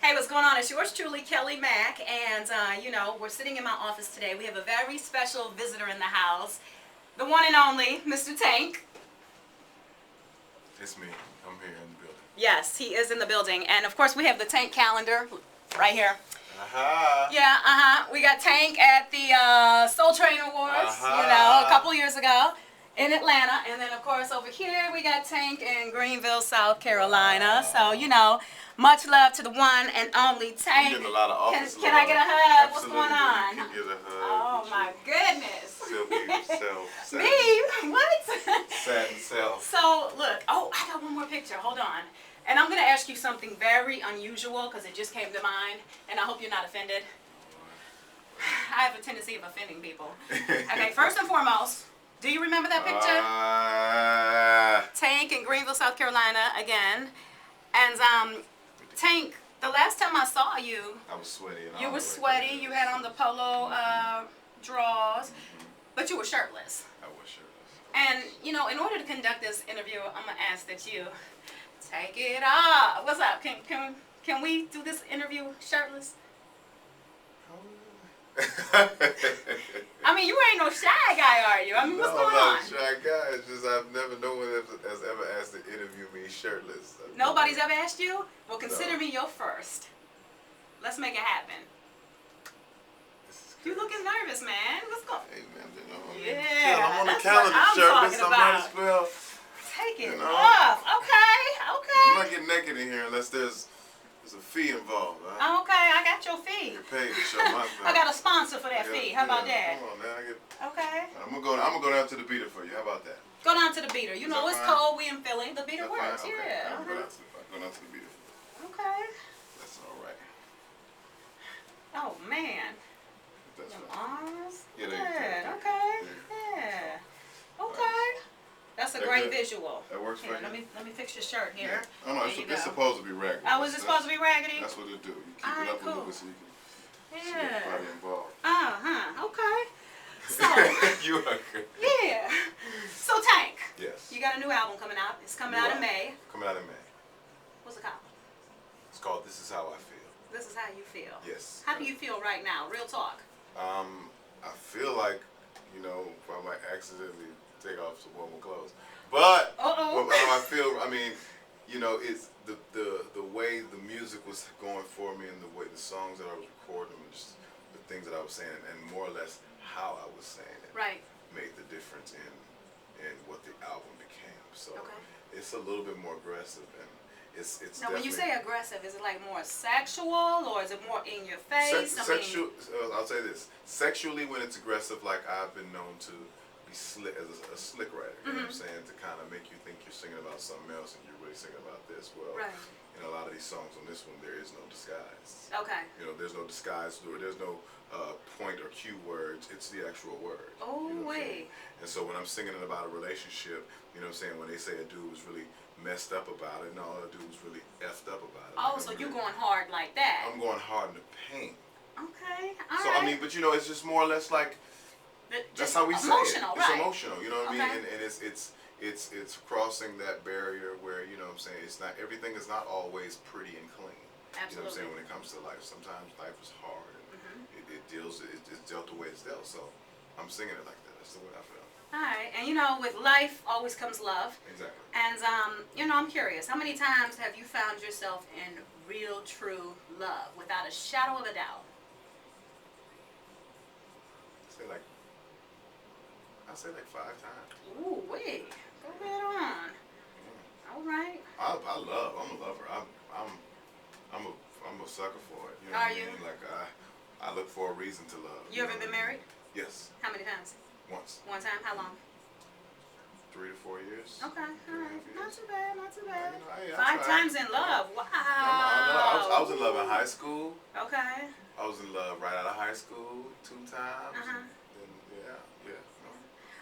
Hey, what's going on? It's yours truly, Kelly Mack, and we're sitting in my office today. We have a very special visitor in the house, the one and only Mr. Tank. It's me. I'm here in the building. Yes, he is in the building, and of course we have the Tank calendar right here. Aha. Yeah, we got Tank at the Soul Train Awards, a couple years ago in Atlanta, and then of course over here we got Tank in Greenville, South Carolina. So much love to the one and only Tank. You're getting a lot of office Can I get a hug? Absolutely. What's going on? You can get a hug. Oh my goodness. Silky self. Me? What? Satin self. So look, I got one more picture. Hold on. And I'm going to ask you something very unusual because it just came to mind, and I hope you're not offended. I have a tendency of offending people. Okay, first and foremost, do you remember that picture? Tank in Greenville, South Carolina again. And Tank, the last time I saw you, I was sweaty. You were sweaty. You had on the polo drawers, but you were shirtless. I was shirtless. And in order to conduct this interview, I'm gonna ask that you take it off. What's up? Can we do this interview shirtless? I mean, you ain't no shy guy, are you? I mean, what's going on? I'm not a shy guy. It's just no one has ever asked to interview me shirtless. Nobody's ever asked you? Well, consider me your first. Let's make it happen. You looking nervous, man. What's going on? Hey, man, Yeah, I'm on the that's calendar what I'm shirtless. talking I might as about. well. Take it You know. off. Okay. I'm not getting naked in here unless there's a fee involved. Right? Okay, I got your fee. You're paid to show my thing. I got a sponsor for that fee. How about that? Come on, now. Okay. I'm gonna go down to the beater for you. How about that? Go down to the beater. You know Is it's that fine? cold. We in Philly. The beater Is that works. fine? Okay. Yeah. Go down to the beater. Okay. That's all right. Oh man. That's Them right. arms. Yeah, Good. there you go. Okay. Yeah. Yeah. Okay. That's a That great good? visual. That works Here, for you? let me fix your shirt here. Oh no, There it's, you it's go. supposed to be raggedy. Oh, is it supposed to be raggedy? That's what it do. You keep Alright, it up a little cool. bit so you can see Yeah. everybody involved. Okay. So You are good. yeah. So Tank, Yes. you got a new album coming out. It's coming out in May. Coming out in May. What's it called? It's called This Is How I Feel. This is how you feel. Yes. How do you feel right now? Real talk. I feel like, I might accidentally take off some warmer clothes. But Uh-oh. how I feel, it's the way the music was going for me and the way the songs that I was recording and just the things that I was saying and more or less how I was saying it Right. made the difference in what the album became. So Okay. it's a little bit more aggressive and it's Now, when you definitely- say aggressive, is it like more sexual or is it more in your face? Sexual. I'll say this: sexually, when it's aggressive, like I've been known to be slick as a slick writer. You know what I'm saying? To kind of make you think you're singing about something else and you're really singing about this. Well, Right. in a lot of these songs on this one, there is no disguise. Okay. There's no disguise or there's no point or cue words. It's the actual word. Oh, you know what I'm saying? wait. And so when I'm singing about a relationship, you know what I'm saying? When they say a dude was really messed up about it, no, a dude was really effed up about it. Oh, so you're going hard like that. I'm going hard in the paint. Okay. All So right. I mean, but it's just more or less like Just that's how we say emotional, it. right? It's emotional, you know what I Okay. mean? And it's crossing that barrier where you know what I'm saying. It's not everything is not always pretty and clean. You know what I'm Absolutely. saying? When it comes to life, sometimes life is hard and it's dealt the way it's dealt. So I'm singing it like that. That's the way I feel. All right. And with life always comes love. Exactly. And I'm curious. How many times have you found yourself in real, true love without a shadow of a doubt? I'll say like 5 times. Ooh, wait. Go ahead on. All right. I'm a lover. I'm a sucker for it. You know Are what I you? mean? Like I look for a reason to love. You ever know been what I mean? married? Yes, How many times? once. One time? How long? 3 to 4 years. Okay. All 3.5 right. Not years. too bad. Not too bad. Hey, I 5 tried. times in love. Wow. I was in love in high school. Okay. I was in love right out of high school 2 times. Uh-huh. And yeah.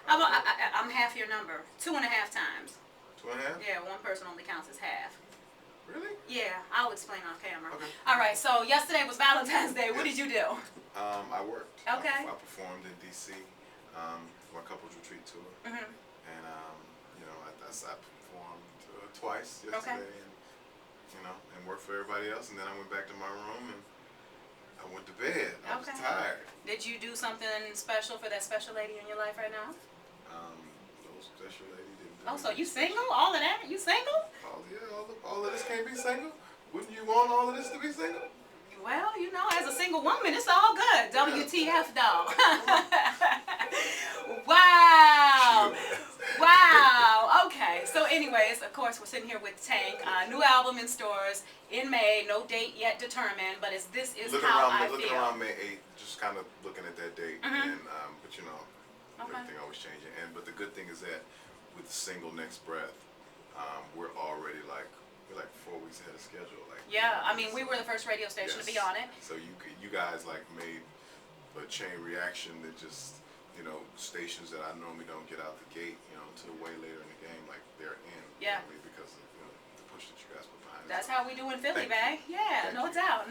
How about I'm half your number. 2.5 times. 2.5? Yeah, one person only counts as half. Really? Yeah, I'll explain off camera. Okay. All right, so yesterday was Valentine's Day. What did you do? I worked. Okay. I performed in DC for a couples retreat tour. Mhm. And I performed twice yesterday Okay. and and worked for everybody else. And then I went back to my room and I went to bed. I was tired. Did you do something special for that special lady in your life right now? No special lady didn't do Oh, so you anything single? All of that? You single? special. Oh yeah, all of this can't be single. Wouldn't you want all of this to be single? Well, as a single woman, it's all good. WTF, though. Wow. Wow. Okay. So, anyways, of course, we're sitting here with Tank. New album in stores in May. No date yet determined, but this is how I feel. Looking around May 8th, just kind of looking at that date. And but everything always changing. But the good thing is that with the single Next Breath, we're already like 4 weeks ahead of schedule. Yeah, I mean, we were the first radio station to be on it. So you guys made a chain reaction that just stations that I normally don't get out the gate until way later in the game, they're in. Yeah. Because of the push that you guys put behind it. That's how we do in Philly, Thank babe. Yeah, no doubt.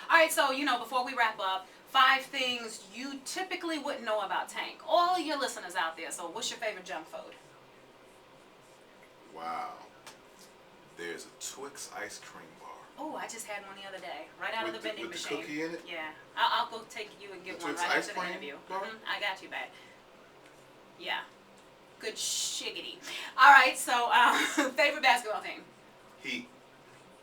All right, so before we wrap up, 5 things you typically wouldn't know about Tank. All your listeners out there. So, what's your favorite junk food? Wow. There's a Twix ice cream bar. Oh, I just had one the other day, right out of the vending with machine. the cookie in it? Yeah, I'll go take you and get The one Twix right ice after the cream interview. bar? I got you, babe. Yeah, good shiggity. All right, so favorite basketball team? Heat.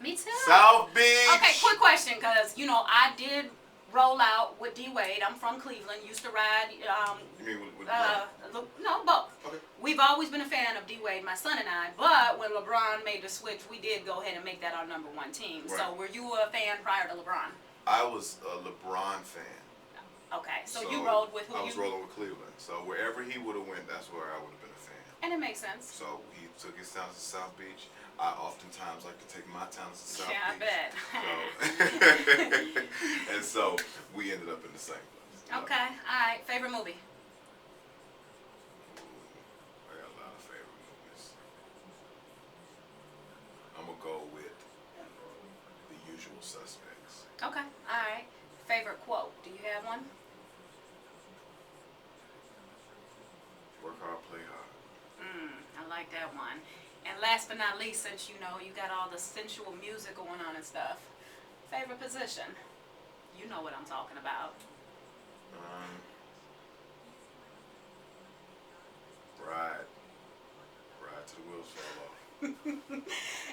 Me too. South Beach. Okay, quick question, because I did roll out with D Wade. I'm from Cleveland. Used to ride. You mean with No, both. Okay. We've always been a fan of D Wade, my son and I. But when LeBron made the switch, we did go ahead and make that our number 1 team. Right. So were you a fan prior to LeBron? I was a LeBron fan. Okay, so you rolled with who? I was rolling with Cleveland. So wherever he would have went, that's where I would have been a fan. And it makes sense. So he took his talents to South Beach. I oftentimes like to take my talents to South Yeah, Beach. I bet. And so we ended up in the same place. Okay, all right. Favorite movie? I got a lot of favorite movies. I'm gonna go with The Usual Suspects. Okay, all right. Favorite quote? Do you have one? Work hard, play hard. I like that one. And last but not least, since you got all the sensual music going on and stuff, favorite position? You know what I'm talking about. Ride till the wheels fall off.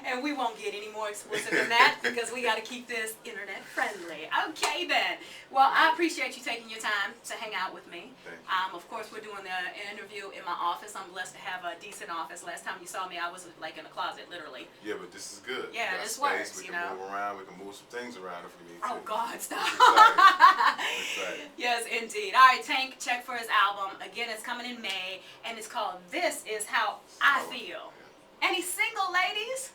And we won't get any more explicit than that because we got to keep this internet friendly. Okay then. Well, I appreciate you taking your time to hang out with me. Thank you. Of course, we're doing the interview in my office. I'm blessed to have a decent office. Last time you saw me, I was in a closet, literally. Yeah, but this is good. Yeah, we got this space. works, We can move around. We can move some things around if we need to. Oh God, stop. I'm excited. Yes, indeed. All right, Tank, check for his album. Again, it's coming in May, and it's called This Is How I Feel. Yeah. Any single ladies?